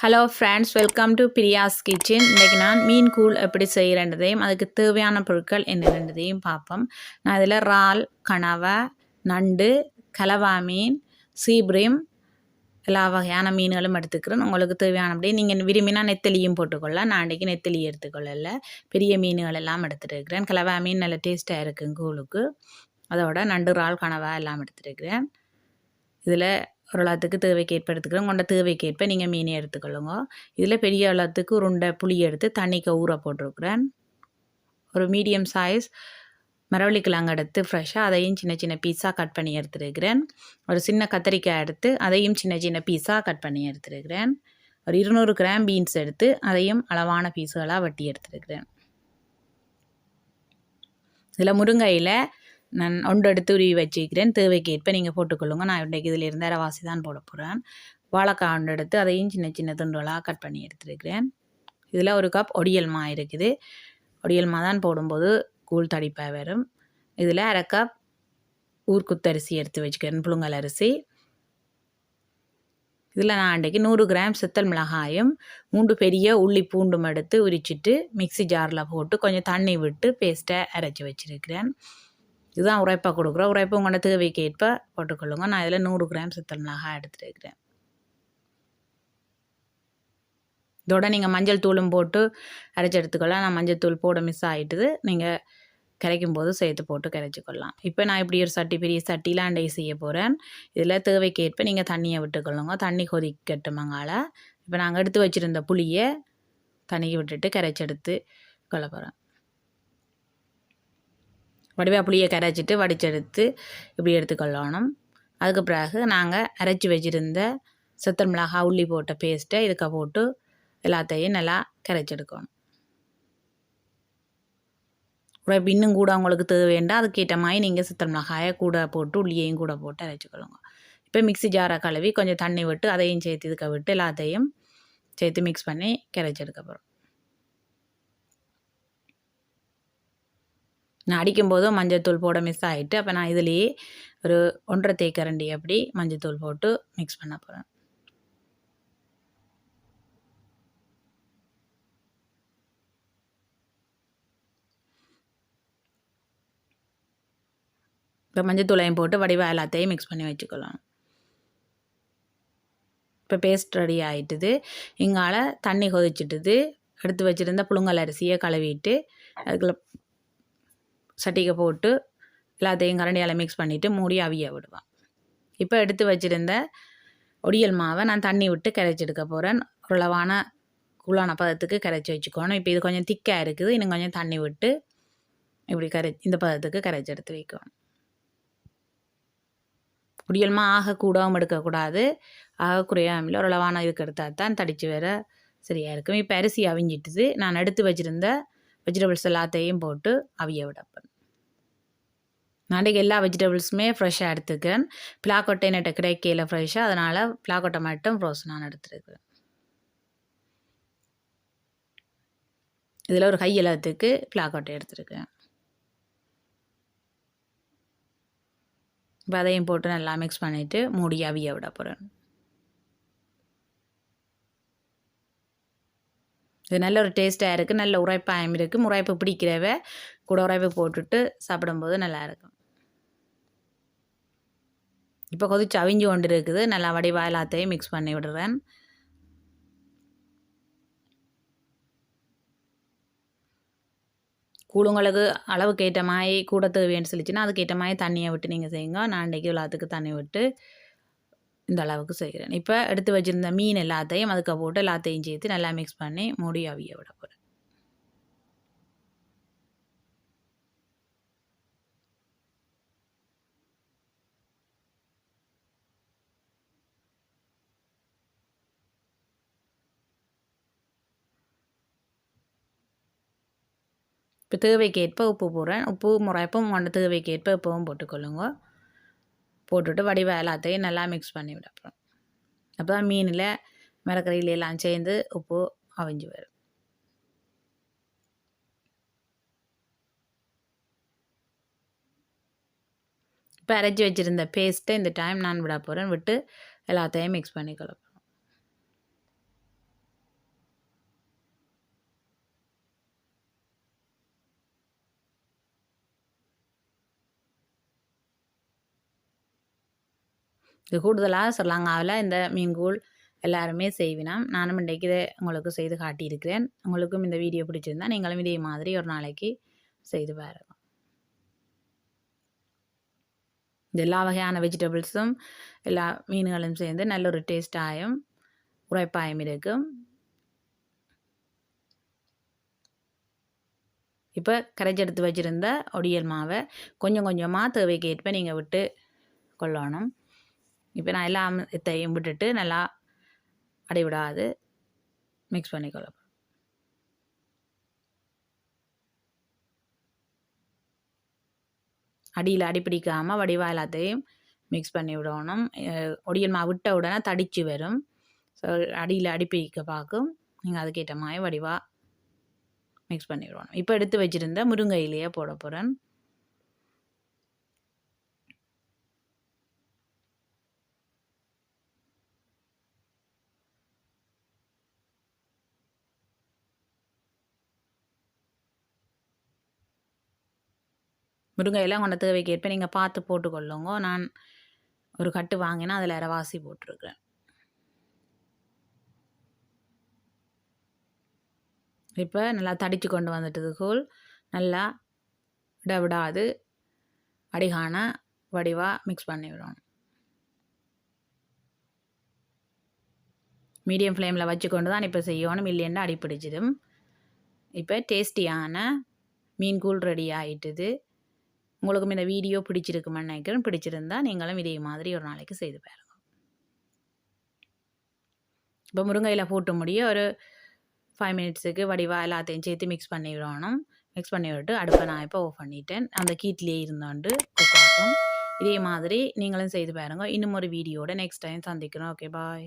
Hello friends, welcome to Priya's kitchen. இன்றைக்கி நான் மீன் கூழ் எப்படி செய்கிறன்றதையும் அதுக்கு தேவையான பொருட்கள் என்னென்னதையும் பார்ப்போம். நான் இதில் இறால், கனவா, நண்டு, கலவா மீன், சீப்ரிம் எல்லா வகையான மீன்களும் எடுத்துக்கிறேன். உங்களுக்கு தேவையானபடி நீங்கள் விரும்பினா நெத்தலியும் போட்டுக்கொள்ளலாம். நான் இன்றைக்கி நெத்தலி எடுத்துக்கொள்ளல, பெரிய மீன்கள் எல்லாம் எடுத்துகிட்டு இருக்கிறேன். கலவா மீன் நல்ல டேஸ்ட்டாக இருக்கும் கூழுக்கு. அதோட நண்டு, இறால், கனவா எல்லாம் எடுத்துருக்கிறேன். இதில் ஒரு அளத்துக்கு தேவைக்கு ஏற்ப எடுத்துக்கிறோம். கொண்ட தேவைக்கு நீங்கள் மீனை எடுத்துக்கொள்ளுங்க. இதில் பெரிய அளத்துக்கு உருண்டை புளி எடுத்து தண்ணிக்கு ஊற போட்டிருக்கிறேன். ஒரு மீடியம் சைஸ் மரவள்ளிக்கிழங்கு எடுத்து ஃப்ரெஷ்ஷாக அதையும் சின்ன சின்ன பீஸாக கட் பண்ணி எடுத்துருக்கிறேன். ஒரு சின்ன கத்திரிக்காய் எடுத்து அதையும் சின்ன சின்ன பீஸாக கட் பண்ணி எடுத்துருக்கிறேன். ஒரு 200 கிராம் பீன்ஸ் எடுத்து அதையும் அளவான பீஸுகளாக வெட்டி எடுத்துருக்கிறேன். இதில் முருங்கையில் நான் ஒன்று எடுத்து உருவி வச்சுக்கிறேன். தேவைக்கு ஏற்ப நீங்கள் போட்டுக்கொள்ளுங்க. நான் இன்றைக்கு இதில் இருந்து அரைவாசி தான் போட போகிறேன். வாழைக்காய் ஒன்று எடுத்து அதையும் சின்ன சின்ன துண்டுகளாக கட் பண்ணி எடுத்துருக்கிறேன். இதில் ஒரு கப் ஒடியல் மா இருக்குது. ஒடியல் மா தான் போடும்போது கூழ் தடிப்பாக வரும். இதில் அரை கப் ஊர்க்குத்தரிசி எடுத்து வச்சுக்கிறேன், புழுங்கல் அரிசி. இதில் நான் அன்றைக்கு 100 கிராம் சித்தல் மிளகாயும் 3 பெரிய உள்ளி பூண்டும் எடுத்து உரிச்சிட்டு மிக்சி ஜாரில் போட்டு கொஞ்சம் தண்ணி விட்டு பேஸ்ட்டை அரைச்சி வச்சுருக்கிறேன். இதுதான் உரைப்பாக கொடுக்குறோம். உரைப்பு உங்களோட தேவைக்கு ஏற்ப போட்டுக்கொள்ளுங்க. நான் இதில் 100 கிராம் சித்தல் மிளகாய் எடுத்துருக்கிறேன். இதோட நீங்கள் மஞ்சள் தூளும் போட்டு அரைச்சி எடுத்துக்கொள்ளலாம். நான் மஞ்சள் தூள் போட மிஸ் ஆகிட்டுது. நீங்கள் கரைக்கும் போது சேர்த்து போட்டு கரைச்சிக்கொள்ளலாம். இப்போ நான் இப்படி ஒரு பெரிய சட்டியில் அண்டை செய்ய போகிறேன். இதில் தேவைக்கு ஏற்ப நீங்கள் தண்ணியை விட்டுக்கொள்ளுங்க. தண்ணி கொதிக்கட்டுமங்கால இப்போ நாங்கள் எடுத்து வச்சுருந்த புளியை தண்ணிக்கு விட்டுட்டு கரைச்சி எடுத்து கொள்ள போகிறேன். வடிவா புளியை கரைச்சிட்டு வடிச்செடுத்து இப்படி எடுத்துக்கொள்ளணும். அதுக்கு பிறகு நாங்கள் அரைச்சி வச்சுருந்த சித்தல் மிளகாய் உள்ளி போட்ட பேஸ்ட்டை இதுக்க போட்டு எல்லாத்தையும் நல்லா கரைச்செடுக்கணும். உரைப்பு இன்னும் கூட உங்களுக்கு தேவைண்டா அதுக்கேற்ற மாதிரி நீங்கள் சித்தல் மிளகாயை கூட போட்டு உள்ளியையும் கூட போட்டு அரைச்சிக்கொள்ளுங்க. இப்போ மிக்சி ஜாரை கழுவி கொஞ்சம் தண்ணி விட்டு அதையும் சேர்த்து இதுக்க விட்டு எல்லாத்தையும் சேர்த்து மிக்ஸ் பண்ணி கரைச்செடுக்க போகிறோம். நான் அடிக்கும்போதும் மஞ்சள் போட மிஸ் ஆகிட்டு அப்போ நான் இதுலேயே ஒரு 1.5 தேக்கரண்டி அப்படி மஞ்சள் போட்டு மிக்ஸ் பண்ண போகிறேன். இப்போ மஞ்சத்தூளையும் போட்டு வடிவா எல்லாத்தையும் மிக்ஸ் பண்ணி வச்சுக்கலாம். இப்போ பேஸ்ட் ரெடி ஆகிட்டுது. இங்கால தண்ணி கொதிச்சிட்டுது. எடுத்து வச்சுருந்த புழுங்கல் அரிசியை கழுவிட்டு அதுக்குள்ள சட்டிக்கு போட்டு எல்லாத்தையும் கரண்டியால் மிக்ஸ் பண்ணிவிட்டு மூடி அவிய விடுவேன். இப்போ எடுத்து வச்சுருந்த ஒடியல் மாவை நான் தண்ணி விட்டு கரைச்சி எடுக்க போகிறேன். ஓரளவான கூழான பதத்துக்கு கரைச்சி வச்சுக்கணும். இப்போ இது கொஞ்சம் திக்காக இருக்குது. இன்னும் கொஞ்சம் தண்ணி விட்டு இப்படி இந்த பதத்துக்கு கரைச்சி எடுத்து வைக்கணும். ஒடியல் மா ஆக கூடவும் எடுக்கக்கூடாது, ஆக குறையாமல் இல்லை, ஓரளவான இதுக்கு எடுத்தால் தான் தடித்து வேற சரியாக இருக்கும். இப்போ அரிசி அவிஞ்சிட்டுது. நான் எடுத்து வச்சுருந்த வெஜிடபிள்ஸ் எல்லாத்தையும் போட்டு அவிய விடப்பேன். நாளைக்கு எல்லா வெஜிடபிள்ஸுமே ஃப்ரெஷ்ஷாக எடுத்துக்கிறேன். பிளாக்கொட்டை நெட்டை கிடைக்கல ஃப்ரெஷ்ஷாக, அதனால் பிளாக்கொட்டை மட்டும் ஃப்ரோஸ் நான் எடுத்துருக்கிறேன். இதில் ஒரு கையெல்லாத்துக்கு பிளாக்கொட்டை எடுத்துருக்கேன். இப்போ அதையும் போட்டு நல்லா மிக்ஸ் பண்ணிவிட்டு மூடி அவிய விட போகிறேன். இது நல்ல ஒரு டேஸ்ட்டாக இருக்குது, நல்ல உரைப்பாயம் இருக்குது. உரைப்பு பிடிக்கிறவ கூட உரைப்பு போட்டுட்டு சாப்பிடும்போது நல்லாயிருக்கும். இப்போ கொதிச்சு அவிஞ்சு கொண்டு இருக்குது. நல்லா வடிவா எல்லாத்தையும் மிக்ஸ் பண்ணி விடுறேன். கூழுங்களுக்கு அளவுக்கு ஏற்ற மாதிரி கூட தேவைன்னு சொல்லிச்சுன்னா அதுக்கேற்ற மாதிரி தண்ணியை விட்டு நீங்கள் செய்யுங்க. நான் இன்றைக்கி எல்லாத்துக்கும் தண்ணி விட்டு இந்த அளவுக்கு செய்கிறேன். இப்போ எடுத்து வச்சுருந்த மீன் எல்லாத்தையும் அதுக்கு போட்டு எல்லாத்தையும் சேர்த்து நல்லா மிக்ஸ் பண்ணி மூடி அவிய விட போகிறேன். இப்போ தேவைக்கு ஏற்ப உப்பு போடுறேன். உப்பு முறைப்பும் கொண்ட தேவைக்கு ஏற்ப உப்பும் போட்டுக்கொள்ளுங்க. போட்டுட்டு வடிவா எல்லாத்தையும் நல்லா மிக்ஸ் பண்ணி விட அப்புறம் அப்போ தான் மீனில் மிளகரையில எல்லாம் சேர்ந்து உப்பு அவிஞ்சு வரும். இப்போ அரைச்சி வச்சுருந்த பேஸ்ட்டை இந்த டைம் நான் விட போகிறேன். விட்டு எல்லாத்தையும் மிக்ஸ் பண்ணி கலப்பேன். இது கூடுதலாக ஸ்ரீலங்காவில் இந்த மீன் கூழ் எல்லாருமே செய்வினோம். நானும் இன்றைக்கு இதை உங்களுக்கு செய்து காட்டியிருக்கிறேன். உங்களுக்கும் இந்த வீடியோ பிடிச்சிருந்தா நீங்களும் இதே மாதிரி ஒரு நாளைக்கு செய்து பாருங்க. இந்த எல்லா வகையான வெஜிடபிள்ஸும் எல்லா மீன்களும் சேர்ந்து நல்ல ஒரு டேஸ்டாயும் உரைப்பாயும் இருக்கும். இப்போ கரைச்செடுத்து வச்சுருந்த ஒடியல் மாவை கொஞ்சம் கொஞ்சமாக தேவைக்கு ஏற்ப நீங்கள் விட்டு கொள்ளணும். இப்போ நான் எல்லாம் இத்தையும் விட்டுட்டு நல்லா அடிவிடாது மிக்ஸ் பண்ணிக்கொள்ள. அடியில் அடிப்பிடிக்காமல் வடிவாக எல்லாத்தையும் மிக்ஸ் பண்ணி விடணும். ஒடியல் மாவு விட்ட உடனே தடிச்சு வரும். ஸோ அடியில் அடிப்பிடிக்க பார்க்கும். நீங்கள் அதுக்கேற்ற மாதிரி வடிவாக மிக்ஸ் பண்ணி விடணும். இப்போ எடுத்து வச்சுருந்த முருங்கை இலையை போட போகிறேன். முருங்கையெல்லாம் கொண்ட தேவைக்கு ஏற்ப நீங்கள் பார்த்து போட்டுக்கொள்ளுங்க. நான் ஒரு கட்டு வாங்கினா அதில் அரைவாசி போட்டிருக்கிறேன். இப்போ நல்லா தடித்து கொண்டு வந்துட்டது கூழ் நல்லா விடாது அடிகான வடிவாக மிக்ஸ் பண்ணி விடணும். மீடியம் ஃப்ளேமில் வச்சு கொண்டு தான் இப்போ செய்யணும், இல்லைன்னா அடிப்பிடிச்சிடும். இப்போ டேஸ்டியான மீன் கூழ் ரெடி ஆகிட்டுது. உங்களுக்கும் இந்த வீடியோ பிடிச்சிருக்குமென்னு நினைக்கிறேன். பிடிச்சிருந்தா நீங்களும் இதே மாதிரி ஒரு நாளைக்கு செய்து பாருங்க. இப்போ முருங்கையில் போட்டு முடிய ஒரு 5 மினிட்ஸுக்கு வடிவாக எல்லாத்தையும் சேர்த்து மிக்ஸ் பண்ணி விடணும். மிக்ஸ் பண்ணி விட்டு அடுப்பை நான் இப்போ ஆஃப் பண்ணிட்டேன். அந்த கீட்லேயே இருந்தாண்டு குக் ஆகும். இதே மாதிரி நீங்களும் செய்து பாருங்க. இன்னும் ஒரு வீடியோட நெக்ஸ்ட் டைம் சந்திக்கிறோம். ஓகே, பாய்.